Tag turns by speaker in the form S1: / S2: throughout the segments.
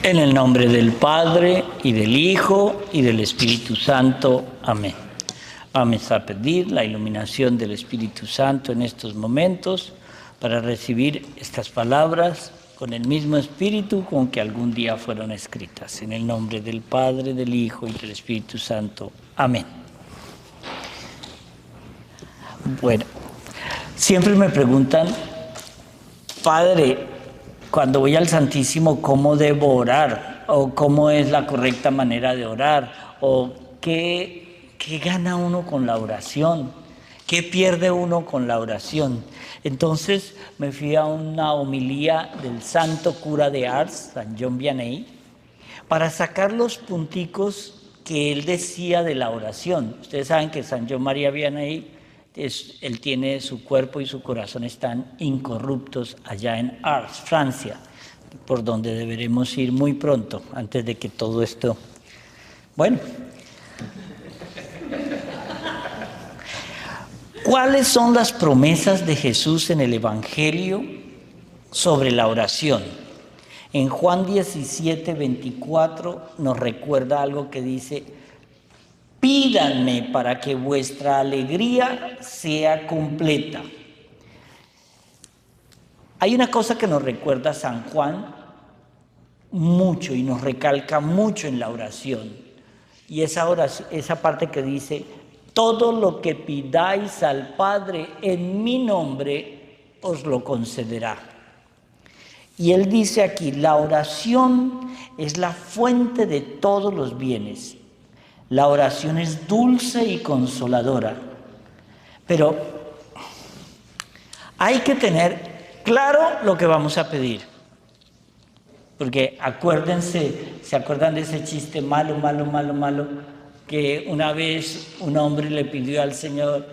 S1: En el nombre del Padre, y del Hijo, y del Espíritu Santo. Amén. Vamos a pedir la iluminación del Espíritu Santo en estos momentos para recibir estas palabras con el mismo espíritu con que algún día fueron escritas. En el nombre del Padre, del Hijo y del Espíritu Santo. Amén. Bueno, siempre me preguntan, Padre, cuando voy al Santísimo, ¿cómo debo orar? ¿O cómo es la correcta manera de orar? ¿O qué gana uno con la oración? ¿Qué pierde uno con la oración? Entonces me fui a una homilía del santo cura de Ars, San John Vianney, para sacar los punticos que él decía de la oración. Ustedes saben que San John María Vianney, él tiene su cuerpo y su corazón están incorruptos allá en Ars, Francia, por donde deberemos ir muy pronto, antes de que todo esto... Bueno, ¿cuáles son las promesas de Jesús en el Evangelio sobre la oración? En Juan 17, 24 nos recuerda algo que dice: pídanme para que vuestra alegría sea completa. Hay una cosa que nos recuerda San Juan mucho y nos recalca mucho en la oración, y esa parte que dice: todo lo que pidáis al Padre en mi nombre os lo concederá. Y él dice aquí: la oración es la fuente de todos los bienes. La oración es dulce y consoladora, pero hay que tener claro lo que vamos a pedir, porque acuérdense, ¿se acuerdan de ese chiste malo, que una vez un hombre le pidió al Señor: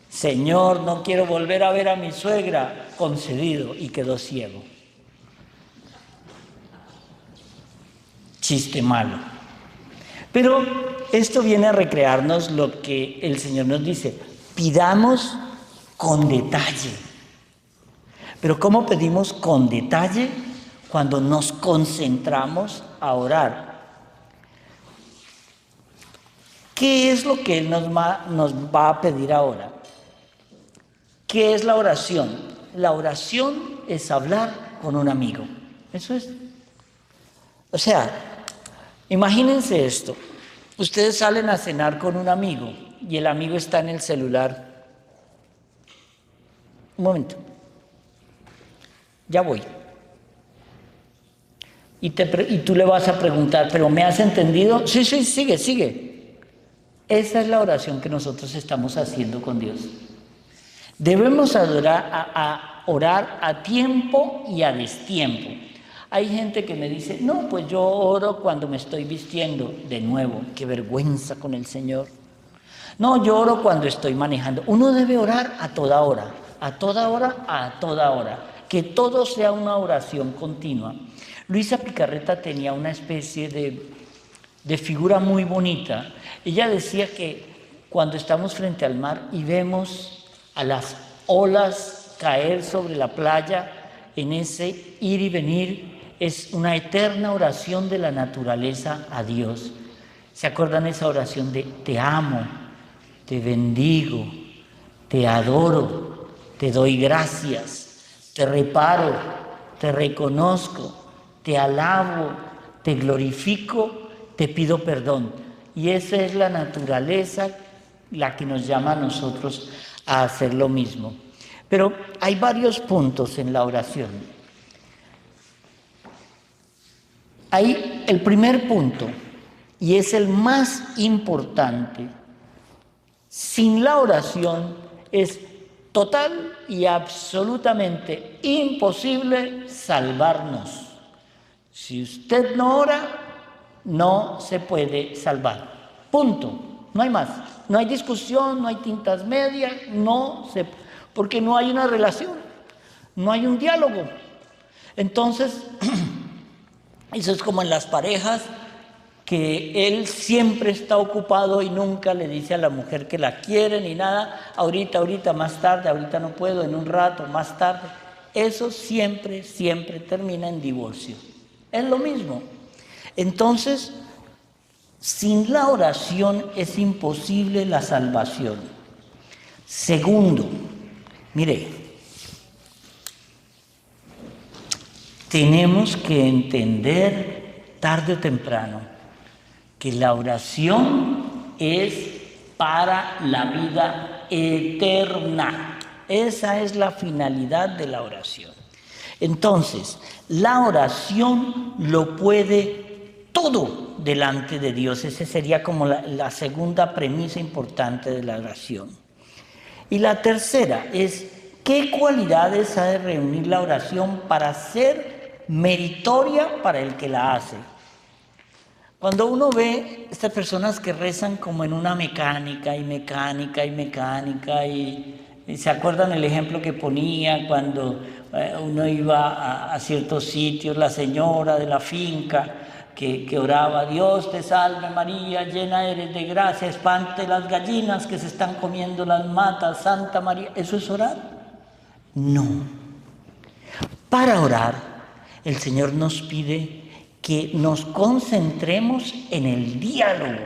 S1: Señor, no quiero volver a ver a mi suegra? Concedido, y quedó ciego. Chiste malo. Pero esto viene a recrearnos lo que el Señor nos dice: pidamos con detalle. Pero ¿cómo pedimos con detalle? Cuando nos concentramos a orar. ¿Qué es lo que Él nos va a pedir ahora? ¿Qué es la oración? La oración es hablar con un amigo. Eso es. O sea, imagínense esto. Ustedes salen a cenar con un amigo y el amigo está en el celular. Un momento. Ya voy. Y tú le vas a preguntar: ¿pero me has entendido? Sí, sigue. Esa es la oración que nosotros estamos haciendo con Dios. Debemos orar a tiempo y a destiempo. Hay gente que me dice: no, pues yo oro cuando me estoy vistiendo. De nuevo, qué vergüenza con el Señor. No, yo oro cuando estoy manejando. Uno debe orar a toda hora. Que todo sea una oración continua. Luisa Picarreta tenía una especie de figura muy bonita. Ella decía que cuando estamos frente al mar y vemos a las olas caer sobre la playa, en ese ir y venir, es una eterna oración de la naturaleza a Dios. ¿Se acuerdan esa oración de: te amo, te bendigo, te adoro, te doy gracias, te reparo, te reconozco, te alabo, te glorifico, te pido perdón? Y esa es la naturaleza la que nos llama a nosotros a hacer lo mismo. Pero hay varios puntos en la oración. Hay el primer punto, y es el más importante. Sin la oración es total y absolutamente imposible salvarnos. Si usted no ora, no se puede salvar. Punto. No hay más. No hay discusión, no hay tintas medias, porque no hay una relación, no hay un diálogo. Entonces, eso es como en las parejas, que él siempre está ocupado y nunca le dice a la mujer que la quiere ni nada. Ahorita, más tarde, ahorita no puedo, en un rato, más tarde. Eso siempre termina en divorcio. Es lo mismo. Entonces, sin la oración es imposible la salvación. Segundo, mire, tenemos que entender tarde o temprano que la oración es para la vida eterna. Esa es la finalidad de la oración. Entonces, la oración lo puede todo delante de Dios. Esa sería como la segunda premisa importante de la oración. Y la tercera es, ¿qué cualidades ha de reunir la oración para ser meritoria para el que la hace? Cuando uno ve estas personas que rezan como en una mecánica y se acuerdan el ejemplo que ponía cuando uno iba a ciertos sitios, la señora de la finca que oraba, Dios te salve María, llena eres de gracia, espante las gallinas que se están comiendo las matas, Santa María. ¿Eso es orar? No. Para orar, el Señor nos pide que nos concentremos en el diálogo.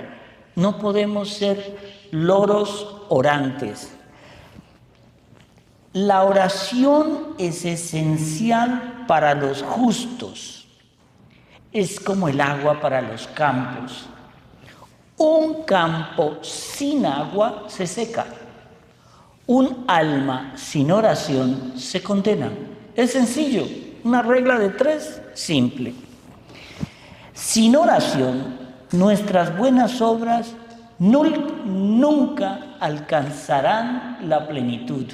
S1: No podemos ser loros orantes. La oración es esencial para los justos. Es como el agua para los campos. Un campo sin agua se seca. Un alma sin oración se condena. Es sencillo, una regla de 3, simple. Sin oración, nuestras buenas obras nunca alcanzarán la plenitud.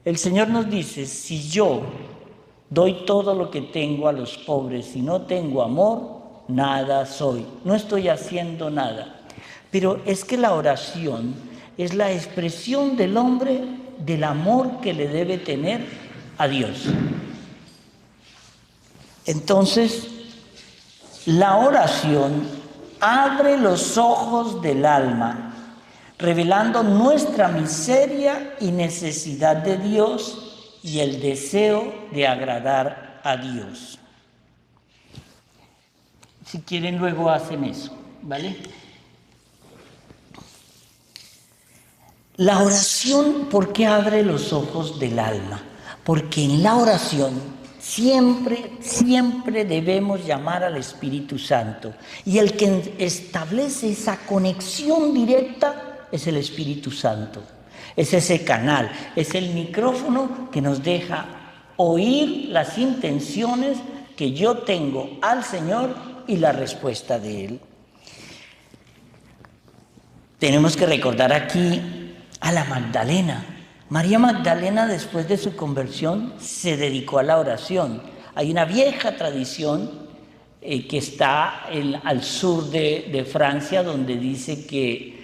S1: El Señor nos dice, si yo doy todo lo que tengo a los pobres y no tengo amor, nada soy. No estoy haciendo nada. Pero es que la oración es la expresión del hombre del amor que le debe tener a Dios. Entonces, la oración abre los ojos del alma, revelando nuestra miseria y necesidad de Dios y el deseo de agradar a Dios. Si quieren, luego hacen eso, ¿vale? La oración, ¿por qué abre los ojos del alma? Porque en la oración siempre debemos llamar al Espíritu Santo. Y el que establece esa conexión directa es el Espíritu Santo. Es ese canal, es el micrófono que nos deja oír las intenciones que yo tengo al Señor y la respuesta de Él. Tenemos que recordar aquí a la Magdalena. María Magdalena, después de su conversión, se dedicó a la oración. Hay una vieja tradición que está al sur de Francia, donde dice que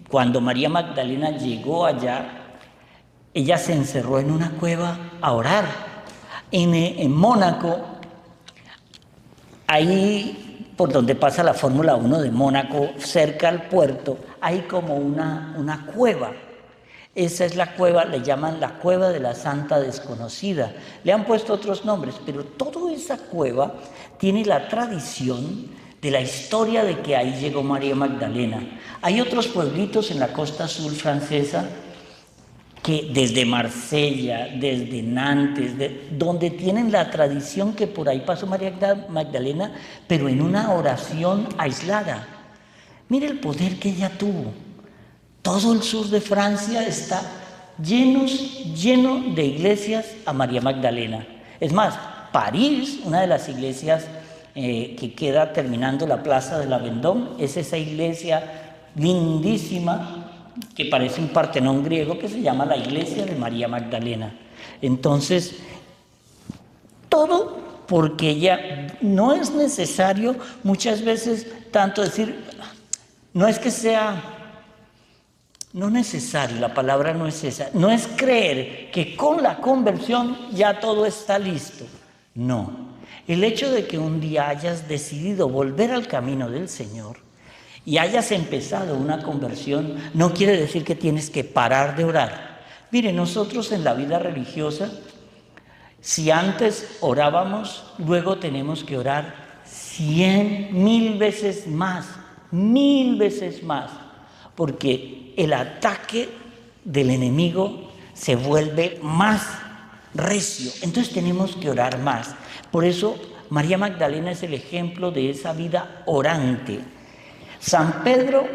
S1: cuando María Magdalena llegó allá, ella se encerró en una cueva a orar. En Mónaco, ahí por donde pasa la Fórmula 1 de Mónaco, cerca al puerto, hay como una cueva. Esa es la cueva, le llaman la cueva de la Santa Desconocida. Le han puesto otros nombres, pero toda esa cueva tiene la tradición de la historia de que ahí llegó María Magdalena. Hay otros pueblitos en la costa sur francesa que desde Marsella, desde Nantes, donde tienen la tradición que por ahí pasó María Magdalena, pero en una oración aislada. Mire el poder que ella tuvo. Todo el sur de Francia está lleno de iglesias a María Magdalena. Es más, París, una de las iglesias que queda terminando la plaza de la Vendôme, es esa iglesia lindísima que parece un Partenón griego que se llama la iglesia de María Magdalena. Entonces, todo porque ella no es necesario muchas veces tanto decir, no es que sea... No necesario, la palabra no es esa. No es creer que con la conversión ya todo está listo. No. El hecho de que un día hayas decidido volver al camino del Señor y hayas empezado una conversión, no quiere decir que tienes que parar de orar. Mire, nosotros en la vida religiosa, si antes orábamos, luego tenemos que orar 100, 1000 veces más, 1000 veces más, porque el ataque del enemigo se vuelve más recio. Entonces tenemos que orar más. Por eso María Magdalena es el ejemplo de esa vida orante. San Pedro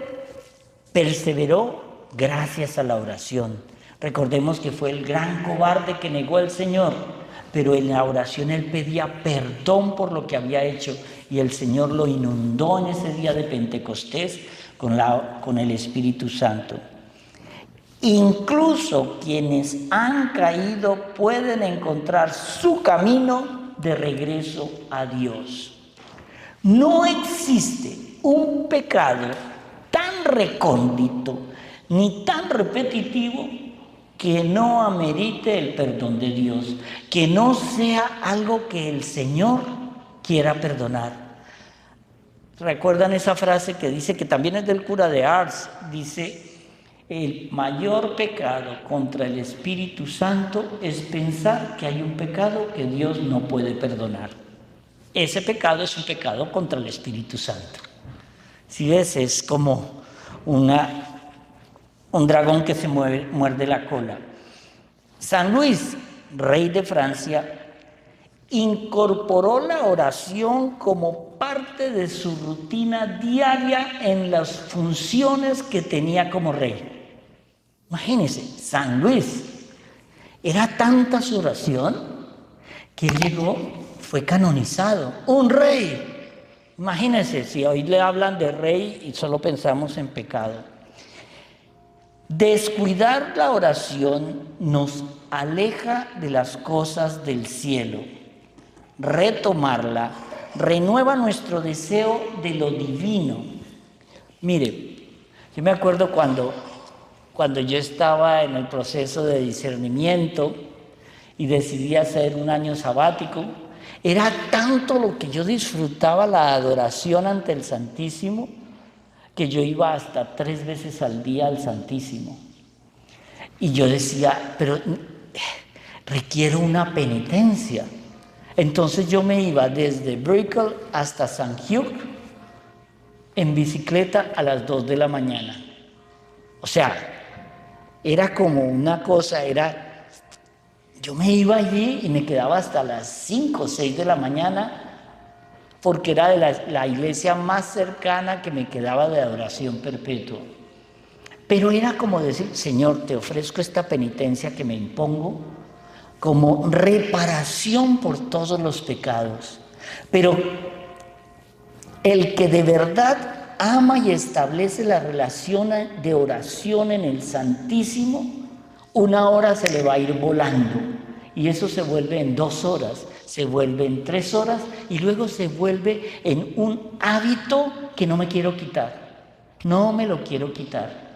S1: perseveró gracias a la oración. Recordemos que fue el gran cobarde que negó al Señor, pero en la oración él pedía perdón por lo que había hecho y el Señor lo inundó en ese día de Pentecostés con el Espíritu Santo. Incluso quienes han caído pueden encontrar su camino de regreso a Dios. No existe un pecado tan recóndito ni tan repetitivo que no amerite el perdón de Dios, que no sea algo que el Señor quiera perdonar. ¿Recuerdan esa frase que dice, que también es del cura de Ars? Dice: el mayor pecado contra el Espíritu Santo es pensar que hay un pecado que Dios no puede perdonar. Ese pecado es un pecado contra el Espíritu Santo. Si ves, es como un dragón que se muerde la cola. San Luis, rey de Francia, incorporó la oración como parte de su rutina diaria en las funciones que tenía como rey. Imagínense, San Luis, era tanta su oración que fue canonizado, un rey. Imagínense, si hoy le hablan de rey y solo pensamos en pecado. Descuidar la oración nos aleja de las cosas del cielo. Retomarla renueva nuestro deseo de lo divino. Mire, yo me acuerdo cuando yo estaba en el proceso de discernimiento y decidí hacer un año sabático, era tanto lo que yo disfrutaba la adoración ante el Santísimo, que yo iba hasta 3 veces al día al Santísimo. Y yo decía, pero requiero una penitencia. Entonces yo me iba desde Brickell hasta San Hugh en bicicleta a las 2 de la mañana. O sea, era como una cosa, yo me iba allí y me quedaba hasta las 5 o 6 de la mañana, porque era de la iglesia más cercana que me quedaba de adoración perpetua. Pero era como decir, Señor, te ofrezco esta penitencia que me impongo como reparación por todos los pecados. Pero el que de verdad ama y establece la relación de oración en el Santísimo, 1 hora se le va a ir volando, y eso se vuelve en 2 horas, se vuelve en 3 horas, y luego se vuelve en un hábito que no me quiero quitar, no me lo quiero quitar.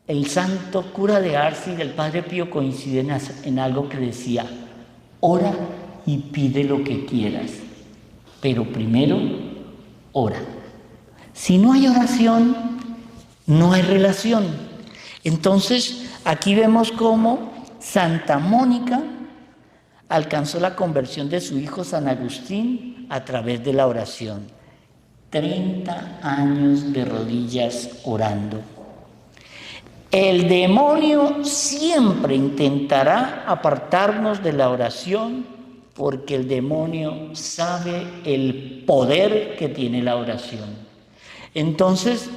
S1: El santo cura de Ars y el Padre Pío coinciden en algo que decía: ora y pide lo que quieras, pero primero ora. Si no hay oración, no hay relación. Entonces, aquí vemos cómo Santa Mónica alcanzó la conversión de su hijo San Agustín a través de la oración. 30 años de rodillas orando. El demonio siempre intentará apartarnos de la oración, porque el demonio sabe el poder que tiene la oración. Entonces,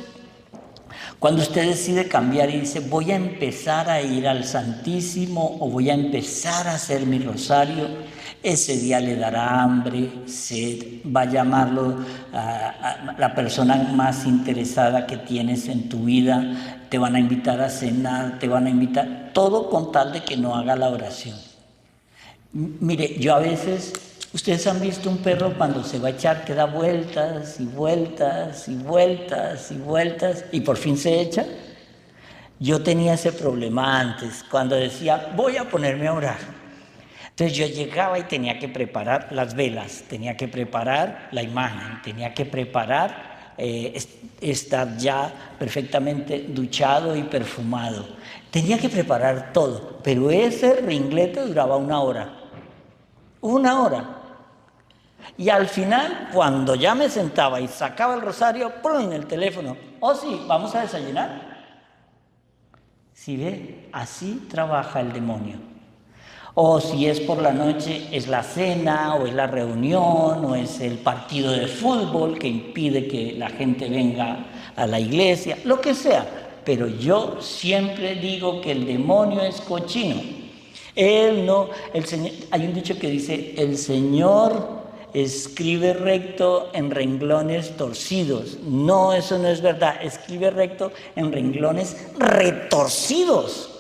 S1: cuando usted decide cambiar y dice, voy a empezar a ir al Santísimo o voy a empezar a hacer mi rosario, ese día le dará hambre, sed, va a llamarlo a la persona más interesada que tienes en tu vida, te van a invitar a cenar, te van a invitar, todo con tal de que no haga la oración. Mire, yo a veces, ustedes han visto un perro cuando se va a echar, que da vueltas y vueltas y vueltas y vueltas y por fin se echa. Yo tenía ese problema antes, cuando decía, voy a ponerme a orar. Entonces yo llegaba y tenía que preparar las velas, tenía que preparar la imagen, tenía que preparar estar ya perfectamente duchado y perfumado. Tenía que preparar todo, pero ese ringlete duraba 1 hora. 1 hora. Y al final, cuando ya me sentaba y sacaba el rosario, ¡pum!, el teléfono. Oh, sí, vamos a desayunar. Si ve, así trabaja el demonio. O si es por la noche, es la cena, o es la reunión, o es el partido de fútbol que impide que la gente venga a la iglesia, lo que sea. Pero yo siempre digo que el demonio es cochino. Él no, el Señor, hay un dicho que dice, el Señor escribe recto en renglones torcidos. No, eso no es verdad. Escribe recto en renglones retorcidos.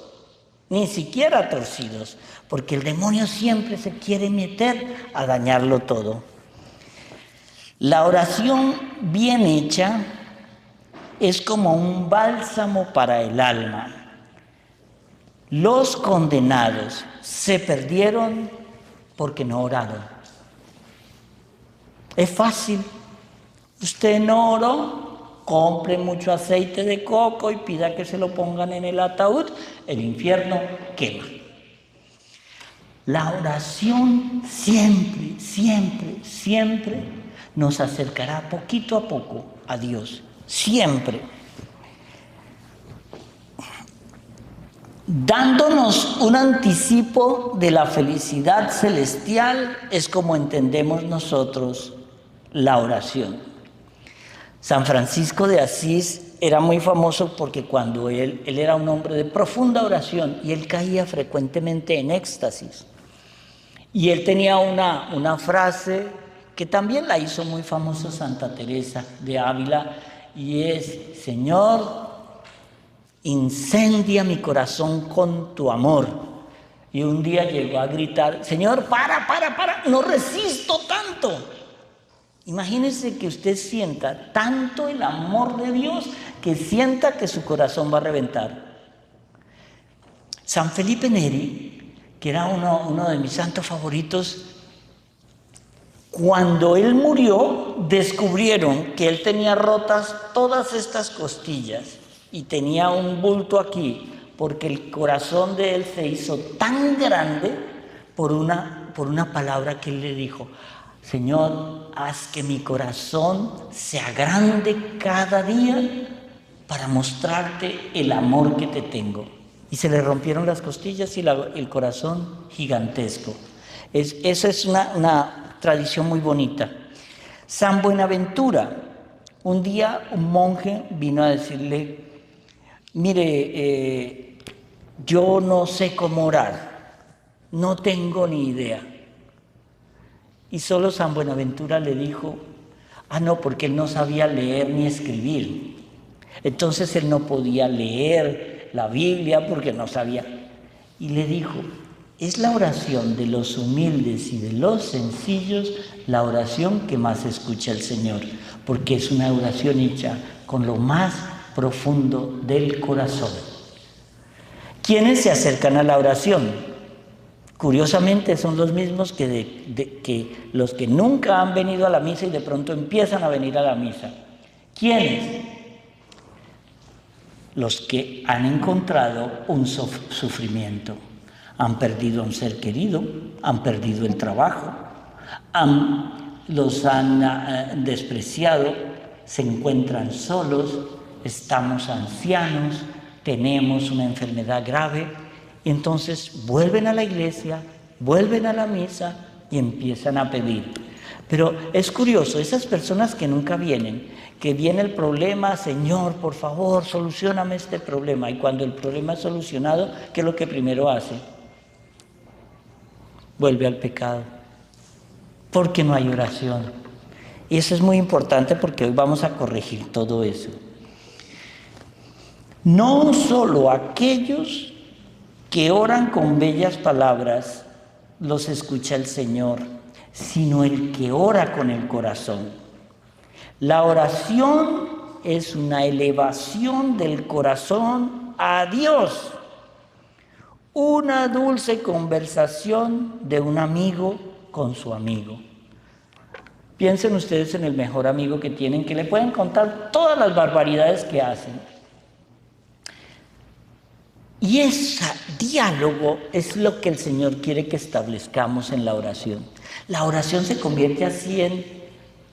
S1: Ni siquiera torcidos, porque el demonio siempre se quiere meter a dañarlo todo. La oración bien hecha es como un bálsamo para el alma. Los condenados se perdieron porque no oraron. Es fácil. Usted no oró, compre mucho aceite de coco y pida que se lo pongan en el ataúd, el infierno quema. La oración siempre, siempre, siempre nos acercará poquito a poco a Dios, siempre. Dándonos un anticipo de la felicidad celestial es como entendemos nosotros la oración. San Francisco de Asís era muy famoso porque cuando él era un hombre de profunda oración y él caía frecuentemente en éxtasis. Y él tenía una frase que también la hizo muy famosa Santa Teresa de Ávila y es: Señor, incendia mi corazón con tu amor. Y un día llegó a gritar: Señor, para, no resisto tanto. Imagínese que usted sienta tanto el amor de Dios que sienta que su corazón va a reventar. San Felipe Neri, que era uno de mis santos favoritos, cuando él murió descubrieron que él tenía rotas todas estas costillas y tenía un bulto aquí porque el corazón de él se hizo tan grande por una palabra que él le dijo: Señor, haz que mi corazón se agrande cada día para mostrarte el amor que te tengo. Y se le rompieron las costillas y el corazón gigantesco. Esa es una tradición muy bonita. San Buenaventura, un día un monje vino a decirle: mire, yo no sé cómo orar, no tengo ni idea. Y solo San Buenaventura le dijo: no, porque él no sabía leer ni escribir. Entonces él no podía leer la Biblia porque no sabía. Y le dijo: es la oración de los humildes y de los sencillos la oración que más escucha el Señor, porque es una oración hecha con lo más profundo del corazón. ¿Quiénes se acercan a la oración? Curiosamente son los mismos que los que nunca han venido a la misa y de pronto empiezan a venir a la misa. ¿Quiénes? Los que han encontrado un sufrimiento. Han perdido a un ser querido, han perdido el trabajo, los han despreciado, se encuentran solos, estamos ancianos, tenemos una enfermedad grave. Entonces vuelven a la iglesia, vuelven a la misa y empiezan a pedir. Pero es curioso, esas personas que nunca vienen, que viene el problema: Señor, por favor, solucióname este problema. Y cuando el problema es solucionado, ¿qué es lo que primero hace? Vuelve al pecado, porque no hay oración. Y eso es muy importante porque hoy vamos a corregir todo eso. No solo aquellos que oran con bellas palabras los escucha el Señor, sino el que ora con el corazón. La oración es una elevación del corazón a Dios, una dulce conversación de un amigo con su amigo. Piensen ustedes en el mejor amigo que tienen, que le pueden contar todas las barbaridades que hacen. Y ese diálogo es lo que el Señor quiere que establezcamos en la oración. La oración se convierte así en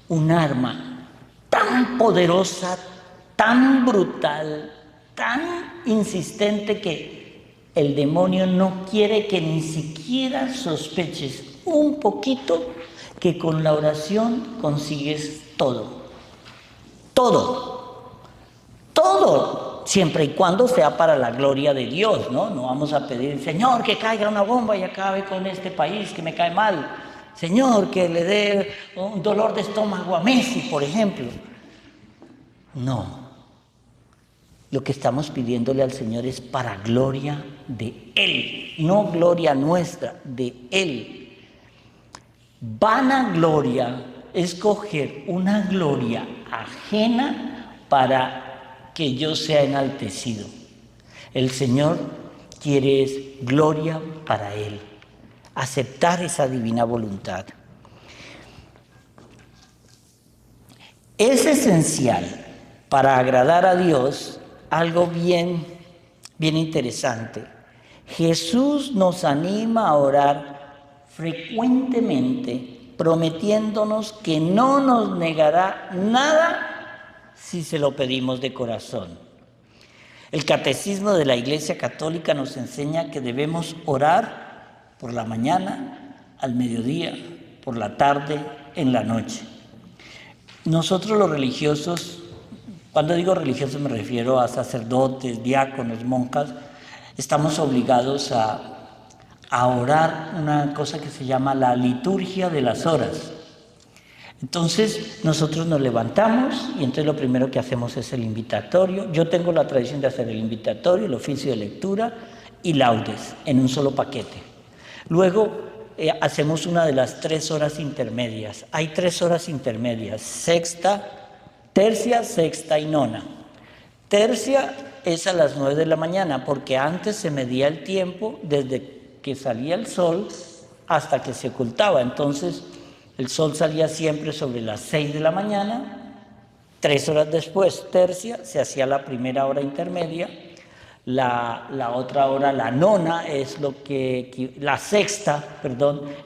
S1: un arma tan poderosa, tan brutal, tan insistente que el demonio no quiere que ni siquiera sospeches un poquito que con la oración consigues todo. Todo. Todo. Siempre y cuando sea para la gloria de Dios, ¿no? No vamos a pedir, Señor, que caiga una bomba y acabe con este país que me cae mal. Señor, que le dé un dolor de estómago a Messi, por ejemplo. No. Lo que estamos pidiéndole al Señor es para gloria de Él, no gloria nuestra, de Él. Vanagloria es coger una gloria ajena para que yo sea enaltecido. El Señor quiere gloria para Él, aceptar esa divina voluntad. Es esencial para agradar a Dios algo bien interesante. Jesús nos anima a orar frecuentemente, prometiéndonos que no nos negará nada si se lo pedimos de corazón. El Catecismo de la Iglesia Católica nos enseña que debemos orar por la mañana, al mediodía, por la tarde, en la noche. Nosotros los religiosos, cuando digo religiosos me refiero a sacerdotes, diáconos, monjas, estamos obligados a orar una cosa que se llama la liturgia de las horas. Entonces nosotros nos levantamos y entonces lo primero que hacemos es el invitatorio. Yo tengo la tradición de hacer el invitatorio, el oficio de lectura y laudes en un solo paquete. Luego hacemos una de las 3 horas intermedias. Hay 3 horas intermedias, tercia, sexta y nona. Tercia es a las 9 de la mañana porque antes se medía el tiempo desde que salía el sol hasta que se ocultaba. Entonces el sol salía siempre sobre las 6 de la mañana, 3 horas después, tercia, se hacía la primera hora intermedia, la otra hora, la nona, la sexta,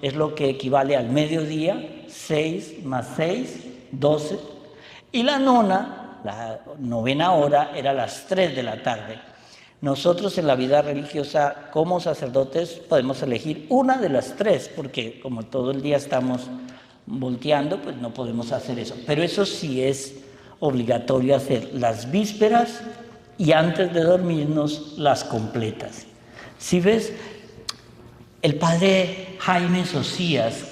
S1: es lo que equivale al mediodía, 6 más 6, 12, y la nona, la novena hora, era a las 3 de la tarde. Nosotros en la vida religiosa, como sacerdotes, podemos elegir una de las 3, porque como todo el día estamos volteando, pues no podemos hacer eso. Pero eso sí es obligatorio hacer las vísperas y antes de dormirnos las completas. ¿Sí ves? El padre Jaime Socías,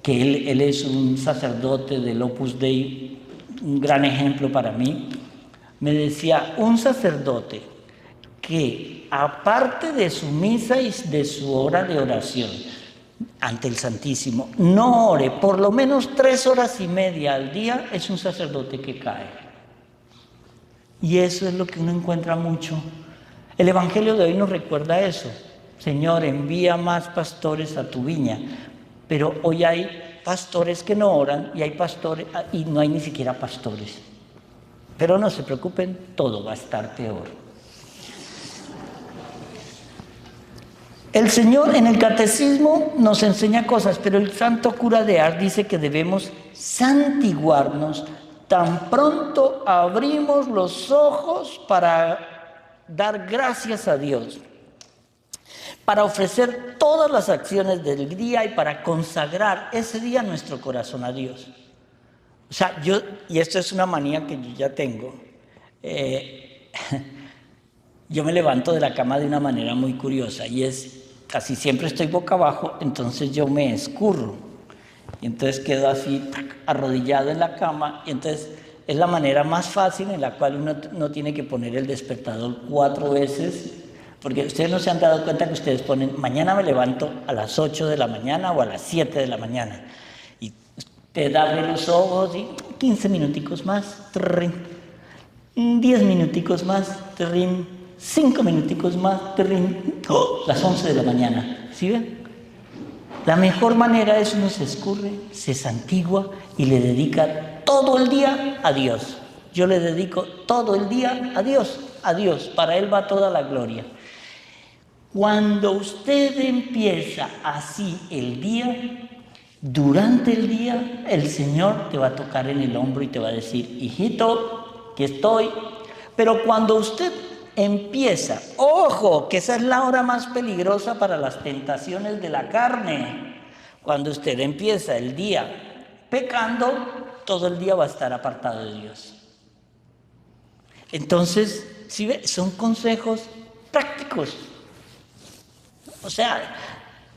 S1: que él es un sacerdote del Opus Dei, un gran ejemplo para mí, me decía, un sacerdote que aparte de su misa y de su hora de oración ante el Santísimo, no ore por lo menos 3 horas y media al día, es un sacerdote que cae. Y eso es lo que uno encuentra mucho. El Evangelio de hoy nos recuerda eso. Señor, envía más pastores a tu viña. Pero hoy hay pastores que no oran y hay pastores y no hay ni siquiera pastores. Pero no se preocupen, todo va a estar peor. El Señor en el Catecismo nos enseña cosas, pero el santo cura de Ars dice que debemos santiguarnos tan pronto abrimos los ojos para dar gracias a Dios, para ofrecer todas las acciones del día y para consagrar ese día nuestro corazón a Dios. O sea, y esto es una manía que yo ya tengo, yo me levanto de la cama de una manera muy curiosa y es, casi siempre estoy boca abajo, entonces yo me escurro y entonces quedo así arrodillado en la cama y entonces es la manera más fácil en la cual uno no tiene que poner el despertador 4 veces, porque ustedes no se han dado cuenta que ustedes ponen, mañana me levanto a las 8 de la mañana o a las 7 de la mañana y te abre los ojos y 15 minuticos más, 10 minuticos más, 5 minuticos más, las 11 de la mañana. ¿Sí ven? La mejor manera es uno se escurre, se santigua y le dedica todo el día a Dios. Yo le dedico todo el día a Dios, para Él va toda la gloria. Cuando usted empieza así el día, durante el día, el Señor te va a tocar en el hombro y te va a decir, hijito, aquí estoy. Pero cuando usted empieza, ojo, que esa es la hora más peligrosa para las tentaciones de la carne. Cuando usted empieza el día pecando, todo el día va a estar apartado de Dios. Entonces, ¿sí ve? Son consejos prácticos. O sea,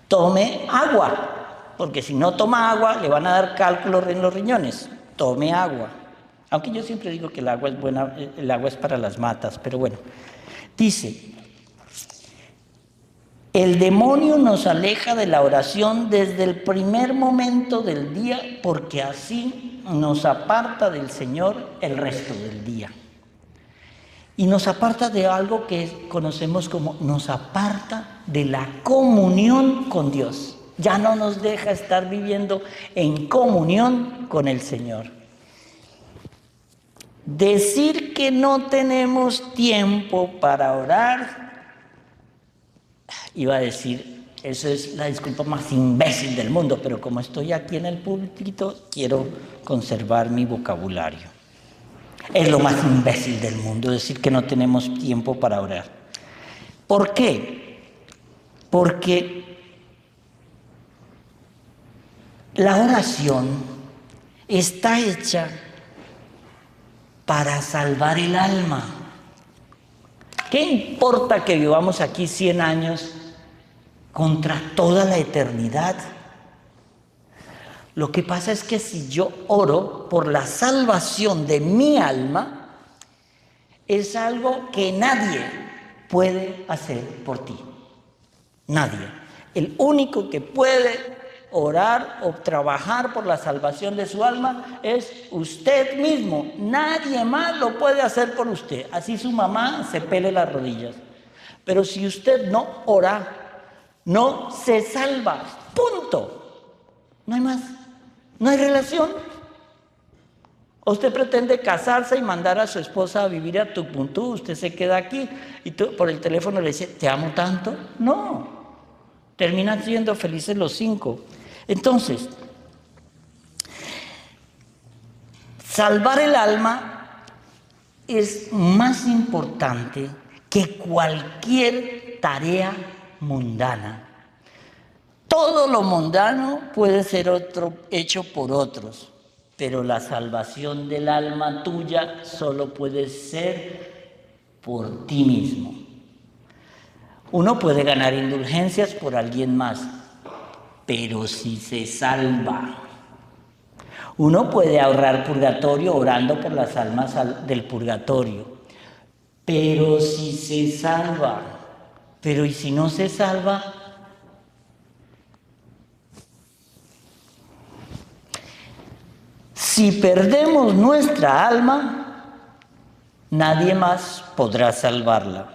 S1: tome agua, porque si no toma agua, le van a dar cálculos en los riñones. Tome agua. Aunque yo siempre digo que el agua es buena, el agua es para las matas, pero bueno. Dice, el demonio nos aleja de la oración desde el primer momento del día, porque así nos aparta del Señor el resto del día. Y nos aparta de algo que conocemos como, nos aparta de la comunión con Dios. Ya no nos deja estar viviendo en comunión con el Señor. Decir que no tenemos tiempo para orar, iba a decir, eso es la disculpa más imbécil del mundo, pero como estoy aquí en el púlpito, quiero conservar mi vocabulario. Es lo más imbécil del mundo decir que no tenemos tiempo para orar. ¿Por qué? Porque la oración está hecha para salvar el alma. ¿Qué importa que vivamos aquí 100 años contra toda la eternidad? Lo que pasa es que si yo oro por la salvación de mi alma, es algo que nadie puede hacer por ti. Nadie. El único que puede orar o trabajar por la salvación de su alma es usted mismo. Nadie más lo puede hacer por usted. Así su mamá se pele las rodillas. Pero si usted no ora, no se salva. Punto. No hay más. No hay relación. Usted pretende casarse y mandar a su esposa a vivir a Tupuntu, usted se queda aquí y tú por el teléfono le dice, ¿te amo tanto? No. Terminan siendo felices los 5. Entonces, salvar el alma es más importante que cualquier tarea mundana. Todo lo mundano puede ser hecho por otros, pero la salvación del alma tuya solo puede ser por ti mismo. Uno puede ganar indulgencias por alguien más, pero si se salva. Uno puede ahorrar purgatorio orando por las almas del purgatorio, pero si se salva. Pero ¿y si no se salva? Si perdemos nuestra alma, nadie más podrá salvarla.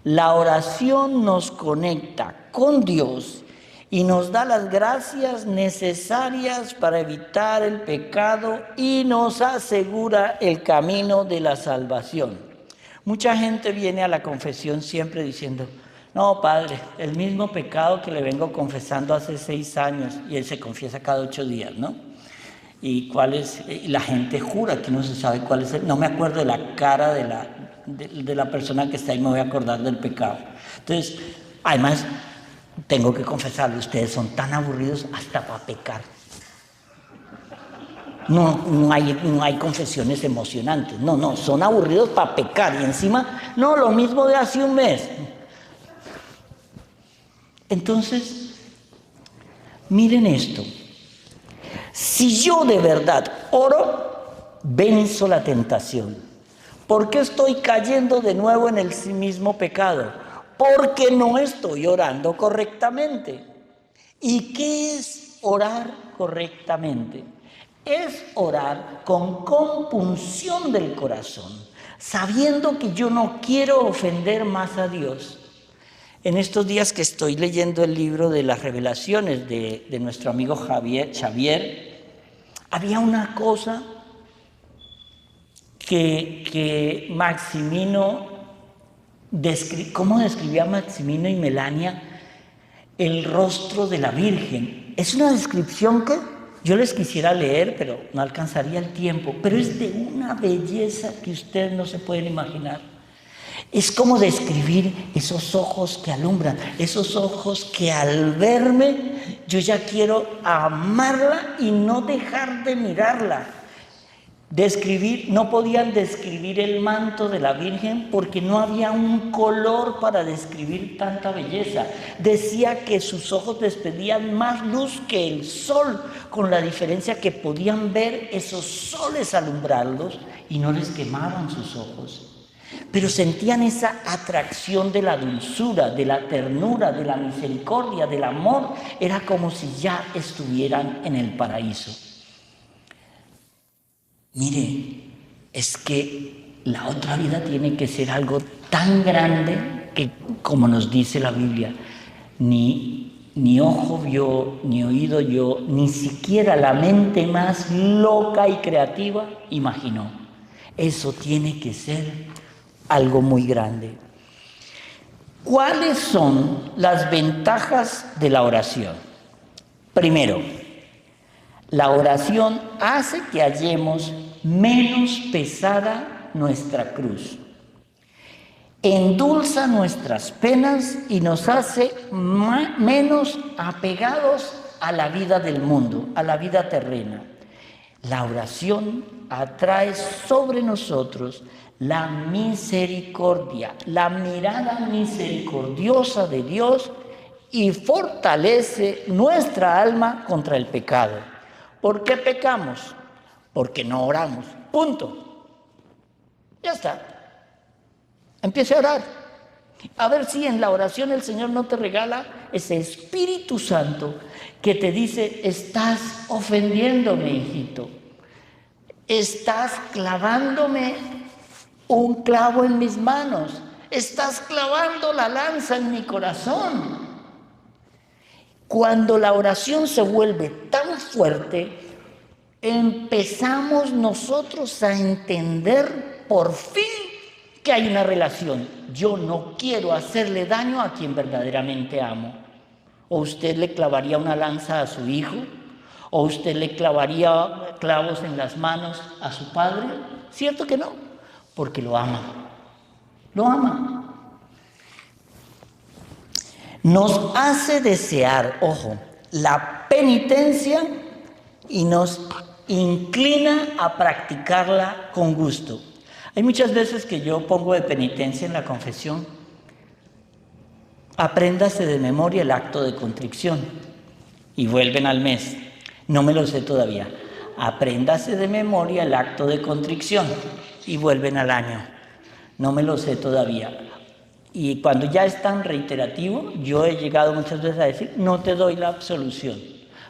S1: La oración nos conecta con Dios y nos da las gracias necesarias para evitar el pecado y nos asegura el camino de la salvación. Mucha gente viene a la confesión siempre diciendo, no, padre, el mismo pecado que le vengo confesando hace 6 años, y él se confiesa cada 8 días, ¿no? Y cuál es, la gente jura que no se sabe cuál es no me acuerdo de la cara de la persona que está ahí, me voy a acordar del pecado. Entonces, además, tengo que confesarle, ustedes son tan aburridos hasta para pecar. No hay confesiones emocionantes, no, son aburridos para pecar, y encima, no, lo mismo de hace un mes. Entonces, miren esto. Si yo de verdad oro, venzo la tentación. ¿Por qué estoy cayendo de nuevo en el mismo pecado? Porque no estoy orando correctamente. ¿Y qué es orar correctamente? Es orar con compunción del corazón, sabiendo que yo no quiero ofender más a Dios. En estos días que estoy leyendo el libro de las revelaciones de nuestro amigo Xavier, había una cosa que Maximino, ¿cómo describía Maximino y Melania el rostro de la Virgen? Es una descripción que yo les quisiera leer, pero no alcanzaría el tiempo, pero es de una belleza que ustedes no se pueden imaginar. Es como describir esos ojos que alumbran, esos ojos que al verme yo ya quiero amarla y no dejar de mirarla. No podían describir el manto de la Virgen porque no había un color para describir tanta belleza. Decía que sus ojos despedían más luz que el sol, con la diferencia que podían ver esos soles alumbrarlos y no les quemaban sus ojos. Pero sentían esa atracción de la dulzura, de la ternura, de la misericordia, del amor. Era como si ya estuvieran en el paraíso. Mire, es que la otra vida tiene que ser algo tan grande que, como nos dice la Biblia, ni ojo vio, ni oído oyó, ni siquiera la mente más loca y creativa imaginó. Eso tiene que ser algo muy grande. ¿Cuáles son las ventajas de la oración? Primero, la oración hace que hallemos menos pesada nuestra cruz. Endulza nuestras penas y nos hace menos apegados a la vida del mundo, a la vida terrena. La oración atrae sobre nosotros la misericordia, la mirada misericordiosa de Dios y fortalece nuestra alma contra el pecado. ¿Por qué pecamos? Porque no oramos. Punto. Ya está. Empiece a orar. A ver si en la oración el Señor no te regala ese Espíritu Santo que te dice: estás ofendiéndome, hijito. Estás clavándome un clavo en mis manos. Estás clavando la lanza en mi corazón. Cuando la oración se vuelve tan fuerte, empezamos nosotros a entender por fin que hay una relación. Yo no quiero hacerle daño a quien verdaderamente amo. ¿O usted le clavaría una lanza a su hijo? ¿O usted le clavaría clavos en las manos a su padre? ¿Cierto que no? Porque lo ama. Lo ama. Nos hace desear, ojo, la penitencia y nos inclina a practicarla con gusto. Hay muchas veces que yo pongo de penitencia en la confesión: apréndase de memoria el acto de contrición, y vuelven al mes. No me lo sé todavía. Apréndase de memoria el acto de contrición, y vuelven al año. No me lo sé todavía. Y cuando ya es tan reiterativo, yo he llegado muchas veces a decir: no te doy la absolución,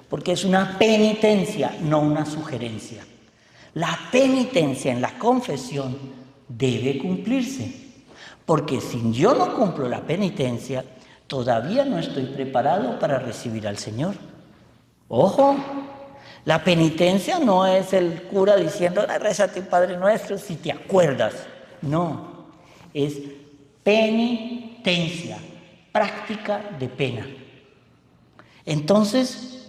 S1: porque es una penitencia, no una sugerencia. La penitencia en la confesión debe cumplirse, porque si yo no cumplo la penitencia, todavía no estoy preparado para recibir al Señor. Ojo, la penitencia no es el cura diciendo: rézate Padre Nuestro si te acuerdas. No, es penitencia, práctica de pena. Entonces,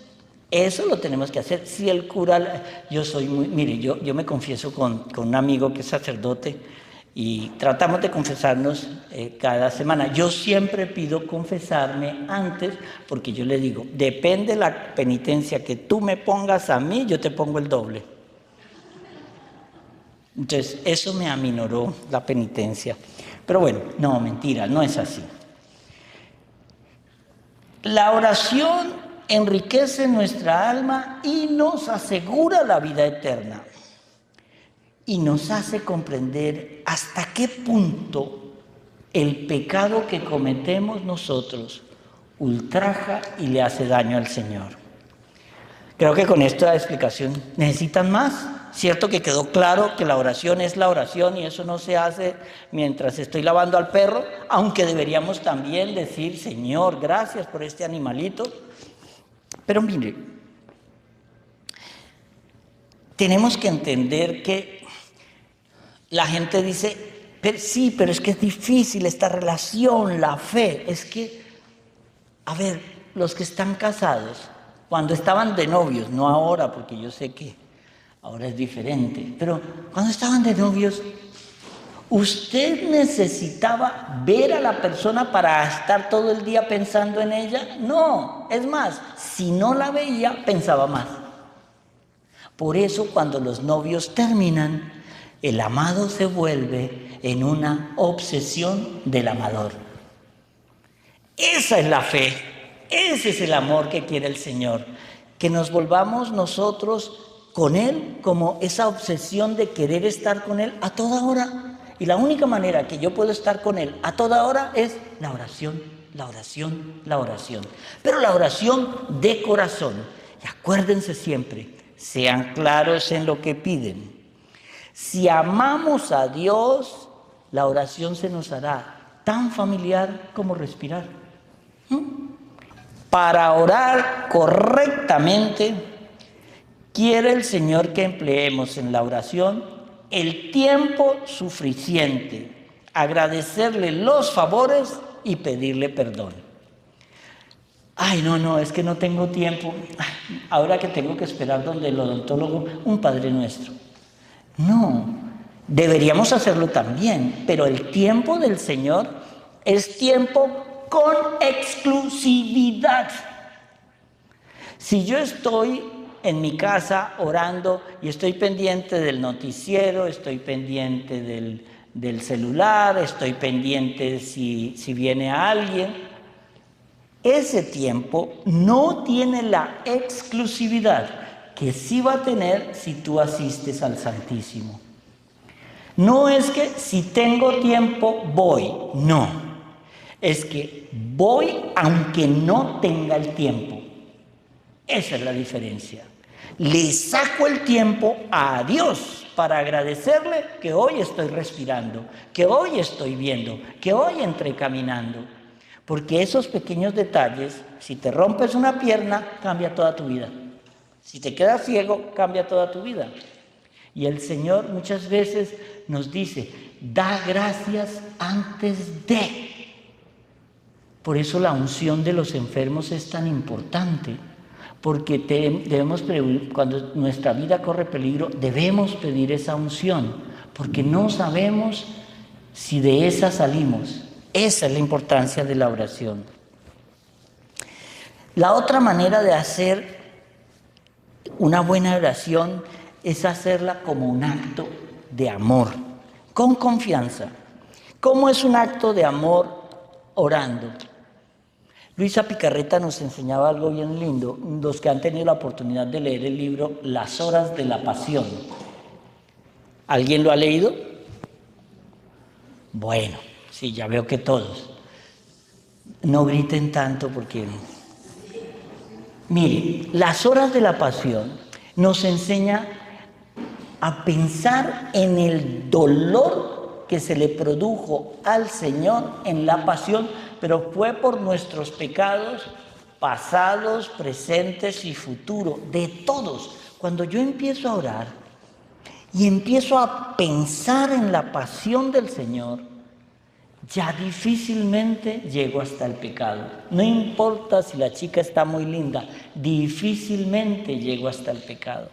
S1: eso lo tenemos que hacer. Si el cura, yo me confieso con un amigo que es sacerdote y tratamos de confesarnos cada semana. Yo siempre pido confesarme antes, porque yo le digo: depende de la penitencia que tú me pongas a mí, yo te pongo el doble. Entonces, eso me aminoró la penitencia. Pero bueno, no, mentira, no es así. La oración enriquece nuestra alma y nos asegura la vida eterna. Y nos hace comprender hasta qué punto el pecado que cometemos nosotros ultraja y le hace daño al Señor. Creo que con esta explicación, ¿necesitan más? Cierto que quedó claro que la oración es la oración y eso no se hace mientras estoy lavando al perro, aunque deberíamos también decir: Señor, gracias por este animalito. Pero mire, tenemos que entender que la gente dice, sí, pero es que es difícil esta relación, la fe. Es que, a ver, los que están casados, cuando estaban de novios, no ahora, porque yo sé que ahora es diferente, pero cuando estaban de novios, ¿usted necesitaba ver a la persona para estar todo el día pensando en ella? No, es más, si no la veía, pensaba más. Por eso cuando los novios terminan, el amado se vuelve en una obsesión del amador. Esa es la fe, ese es el amor que quiere el Señor, que nos volvamos nosotros con Él como esa obsesión de querer estar con Él a toda hora. Y la única manera que yo puedo estar con Él a toda hora es la oración, la oración, la oración. Pero la oración de corazón. Y acuérdense siempre, sean claros en lo que piden. Si amamos a Dios, la oración se nos hará tan familiar como respirar. Para orar correctamente, quiere el Señor que empleemos en la oración el tiempo suficiente, agradecerle los favores y pedirle perdón. Ay, no, es que no tengo tiempo. Ahora que tengo que esperar donde el odontólogo, un Padre Nuestro. No, deberíamos hacerlo también, pero el tiempo del Señor es tiempo con exclusividad. Si yo estoy en mi casa orando y estoy pendiente del noticiero, estoy pendiente del celular, estoy pendiente si viene alguien, ese tiempo no tiene la exclusividad que sí va a tener si tú asistes al Santísimo. No es que si tengo tiempo voy, no. Es que voy aunque no tenga el tiempo. Esa es la diferencia. Le saco el tiempo a Dios para agradecerle que hoy estoy respirando, que hoy estoy viendo, que hoy entré caminando. Porque esos pequeños detalles, si te rompes una pierna, cambia toda tu vida. Si te quedas ciego, cambia toda tu vida. Y el Señor muchas veces nos dice, da gracias antes de. Por eso la unción de los enfermos es tan importante, porque debemos pedir, cuando nuestra vida corre peligro, debemos pedir esa unción, porque no sabemos si de esa salimos. Esa es la importancia de la oración. La otra manera de hacer una buena oración es hacerla como un acto de amor, con confianza. ¿Cómo es un acto de amor orando? Luisa Picarreta nos enseñaba algo bien lindo, los que han tenido la oportunidad de leer el libro Las horas de la pasión. ¿Alguien lo ha leído? Bueno, sí, ya veo que todos. No griten tanto porque... Mire, las horas de la pasión nos enseña a pensar en el dolor que se le produjo al Señor en la pasión, pero fue por nuestros pecados pasados, presentes y futuros, de todos. Cuando yo empiezo a orar y empiezo a pensar en la pasión del Señor, ya difícilmente llego hasta el pecado. No importa si la chica está muy linda, difícilmente llego hasta el pecado.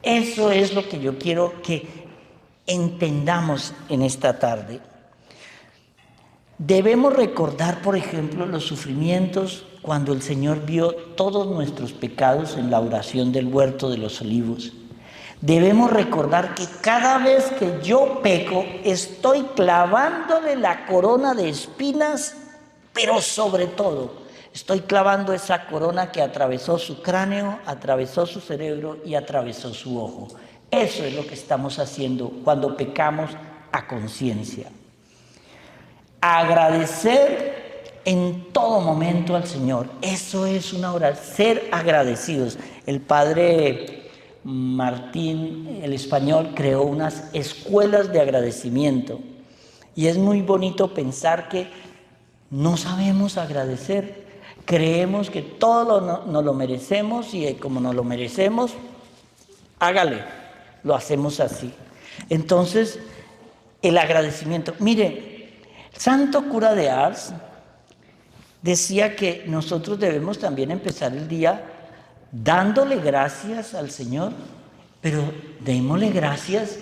S1: Eso es lo que yo quiero que entendamos en esta tarde. Debemos recordar, por ejemplo, los sufrimientos cuando el Señor vio todos nuestros pecados en la oración del Huerto de los Olivos. Debemos recordar que cada vez que yo peco, estoy clavándole la corona de espinas, pero sobre todo, estoy clavando esa corona que atravesó su cráneo, atravesó su cerebro y atravesó su ojo. Eso es lo que estamos haciendo cuando pecamos a conciencia. Agradecer en todo momento al Señor. Eso es una oración, ser agradecidos. El Padre Martín, el español, creó unas escuelas de agradecimiento. Y es muy bonito pensar que no sabemos agradecer. Creemos que todo nos lo merecemos y como nos lo merecemos, hágale, lo hacemos así. Entonces, el agradecimiento. Mire, el santo cura de Ars decía que nosotros debemos también empezar el día dándole gracias al Señor, pero démosle gracias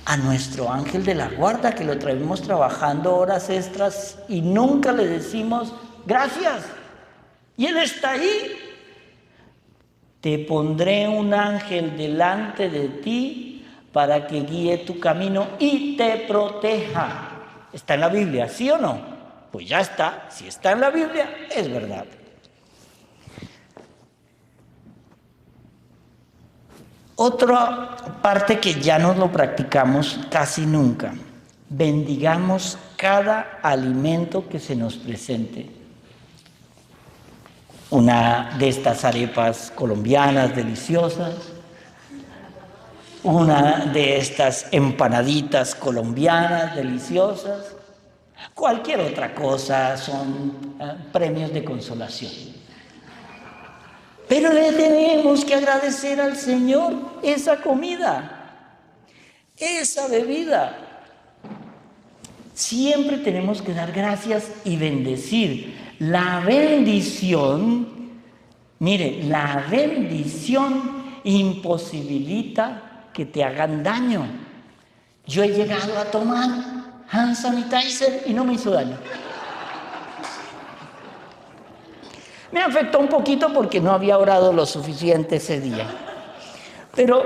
S1: a nuestro ángel de la guarda, que lo traemos trabajando horas extras y nunca le decimos gracias. Y Él está ahí. Te pondré un ángel delante de ti para que guíe tu camino y te proteja. ¿Está en la Biblia, sí o no? Pues ya está. Si está en la Biblia, es verdad. Otra parte que ya no lo practicamos casi nunca. Bendigamos cada alimento que se nos presente. Una de estas arepas colombianas deliciosas, una de estas empanaditas colombianas deliciosas, cualquier otra cosa son premios de consolación. Pero le tenemos que agradecer al Señor esa comida, esa bebida. Siempre tenemos que dar gracias y bendecir. La bendición, mire, la bendición imposibilita que te hagan daño. Yo he llegado a tomar hand sanitizer y no me hizo daño. Me afectó un poquito porque no había orado lo suficiente ese día. Pero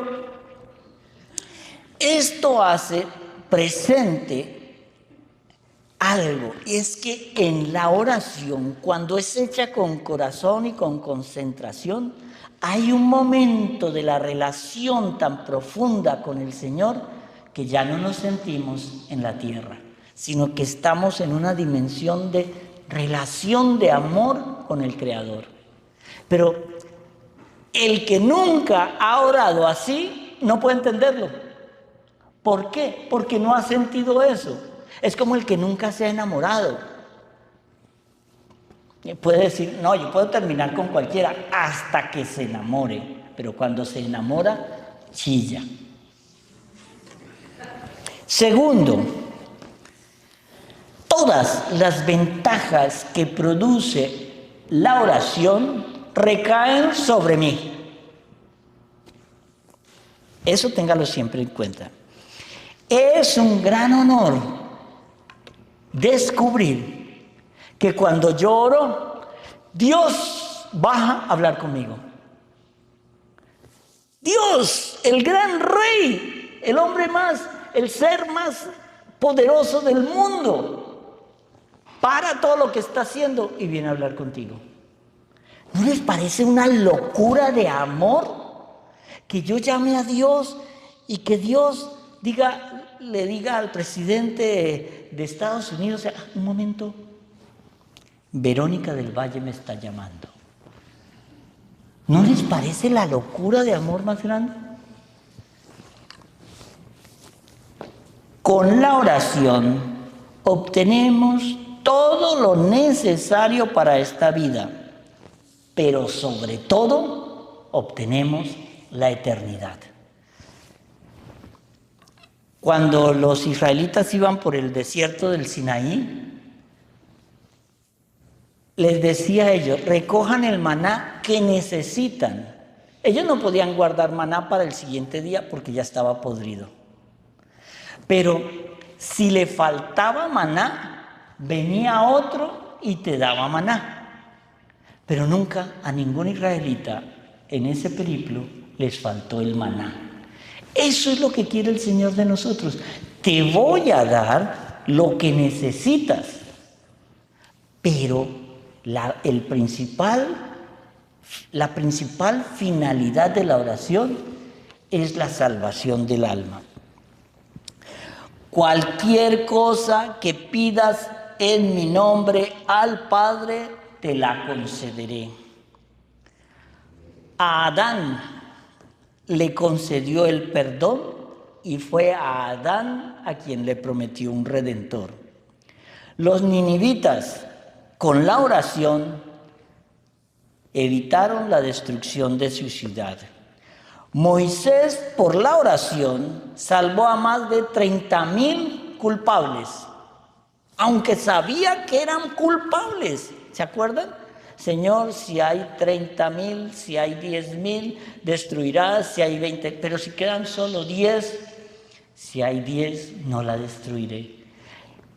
S1: esto hace presente algo, y es que en la oración, cuando es hecha con corazón y con concentración, hay un momento de la relación tan profunda con el Señor que ya no nos sentimos en la tierra, sino que estamos en una dimensión de relación de amor con el Creador. Pero el que nunca ha orado así no puede entenderlo. ¿Por qué? Porque no ha sentido eso. Es como el que nunca se ha enamorado. Puede decir, no, yo puedo terminar con cualquiera hasta que se enamore, pero cuando se enamora, chilla. Segundo, todas las ventajas que produce la oración recaen sobre mí. Eso téngalo siempre en cuenta. Es un gran honor descubrir que cuando yo oro, Dios baja a hablar conmigo. Dios, el gran rey, el hombre más, el ser más poderoso del mundo, para todo lo que está haciendo y viene a hablar contigo. ¿No les parece una locura de amor que yo llame a Dios y que Dios le diga al presidente de Estados Unidos, un momento, Verónica del Valle me está llamando? ¿No les parece la locura de amor más grande? Con la oración obtenemos todo lo necesario para esta vida, pero sobre todo obtenemos la eternidad. Cuando los israelitas iban por el desierto del Sinaí, les decía a ellos, recojan el maná que necesitan. Ellos no podían guardar maná para el siguiente día porque ya estaba podrido. Pero si le faltaba maná, venía otro y te daba maná. Pero nunca a ningún israelita en ese periplo les faltó el maná. Eso es lo que quiere el Señor de nosotros. Te voy a dar lo que necesitas, pero la principal finalidad de la oración es la salvación del alma. Cualquier cosa que pidas en mi nombre al Padre, te la concederé. A Adán le concedió el perdón y fue a Adán a quien le prometió un redentor. Los ninivitas, con la oración, evitaron la destrucción de su ciudad. Moisés, por la oración, salvó a más de 30,000 culpables, aunque sabía que eran culpables. ¿Se acuerdan? Señor, si hay 30,000, si hay 10,000, destruirás, si hay 20, pero si quedan solo 10, si hay 10, no la destruiré.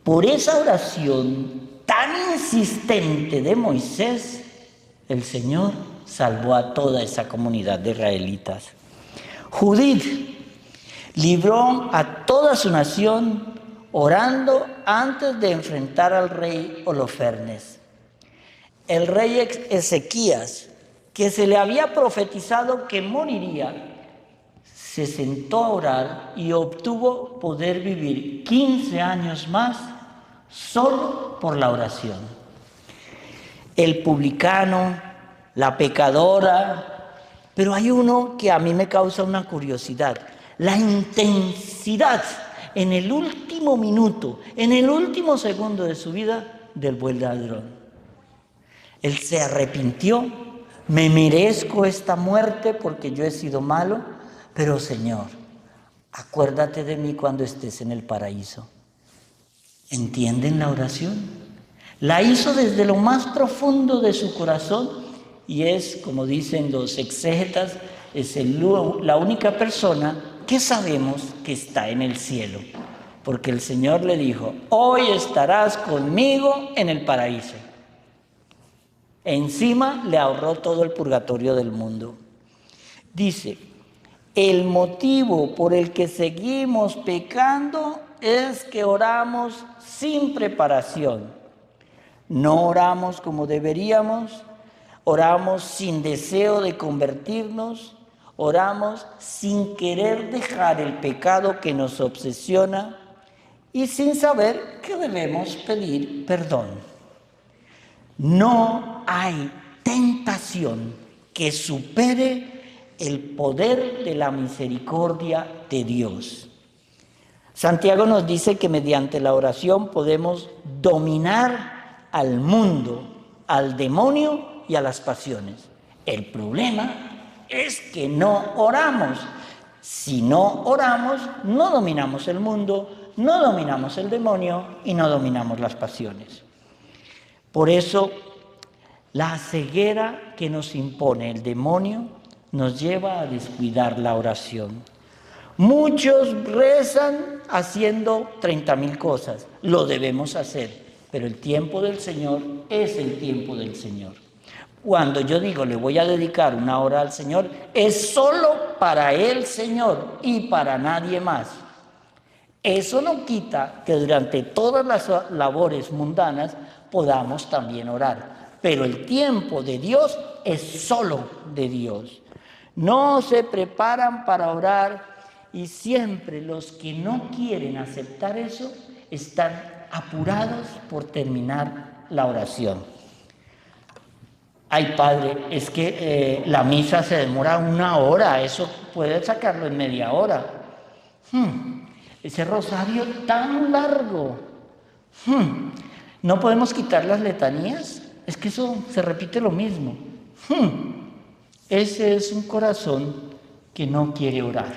S1: Por esa oración tan insistente de Moisés, el Señor salvó a toda esa comunidad de israelitas. Judith libró a toda su nación orando antes de enfrentar al rey Holofernes. El rey Ezequías, que se le había profetizado que moriría, se sentó a orar y obtuvo poder vivir 15 años más solo por la oración. El publicano, la pecadora, pero hay uno que a mí me causa una curiosidad, la intensidad en el último minuto, en el último segundo de su vida del buen ladrón. Él se arrepintió, me merezco esta muerte porque yo he sido malo, pero Señor, acuérdate de mí cuando estés en el paraíso. ¿Entienden la oración? La hizo desde lo más profundo de su corazón y es, como dicen los exégetas, es la única persona que sabemos que está en el cielo. Porque el Señor le dijo, hoy estarás conmigo en el paraíso. Encima le ahorró todo el purgatorio del mundo. Dice, el motivo por el que seguimos pecando es que oramos sin preparación. No oramos como deberíamos, oramos sin deseo de convertirnos, oramos sin querer dejar el pecado que nos obsesiona y sin saber que debemos pedir perdón. No hay tentación que supere el poder de la misericordia de Dios. Santiago nos dice que mediante la oración podemos dominar al mundo, al demonio y a las pasiones. El problema es que no oramos. Si no oramos, no dominamos el mundo, no dominamos el demonio y no dominamos las pasiones. Por eso, la ceguera que nos impone el demonio nos lleva a descuidar la oración. Muchos rezan haciendo 30,000 cosas. Lo debemos hacer, pero el tiempo del Señor es el tiempo del Señor. Cuando yo digo le voy a dedicar una hora al Señor, es solo para el Señor y para nadie más. Eso no quita que durante todas las labores mundanas podamos también orar. Pero el tiempo de Dios es solo de Dios. No se preparan para orar y siempre los que no quieren aceptar eso están apurados por terminar la oración. Ay, padre, es que la misa se demora 1 hora, eso puede sacarlo en media hora. Ese rosario tan largo. ¿No podemos quitar las letanías? Es que eso se repite lo mismo. Ese es un corazón que no quiere orar.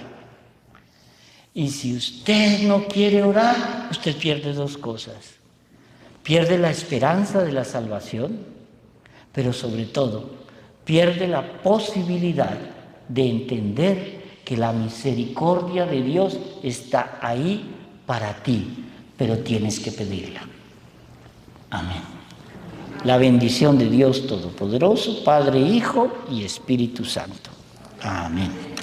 S1: Y si usted no quiere orar, usted pierde 2 cosas. Pierde la esperanza de la salvación, pero sobre todo, pierde la posibilidad de entender que la misericordia de Dios está ahí para ti, pero tienes que pedirla. Amén. La bendición de Dios Todopoderoso, Padre, Hijo y Espíritu Santo. Amén.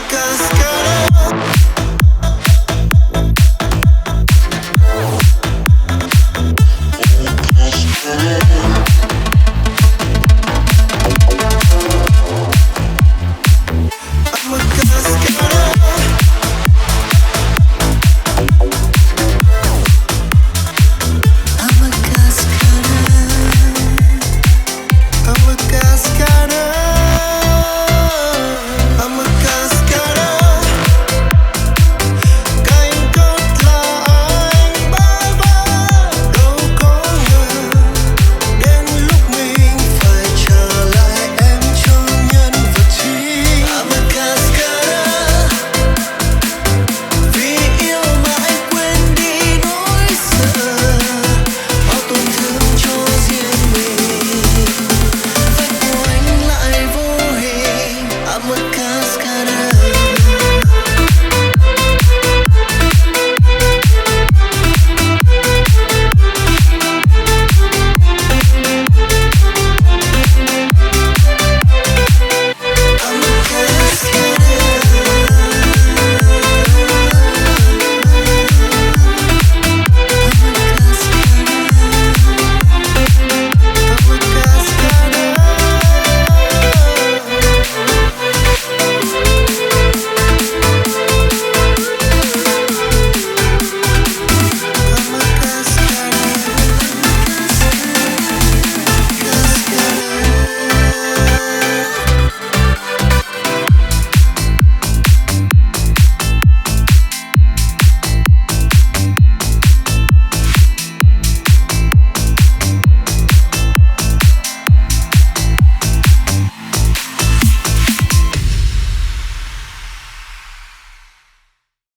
S2: cascada.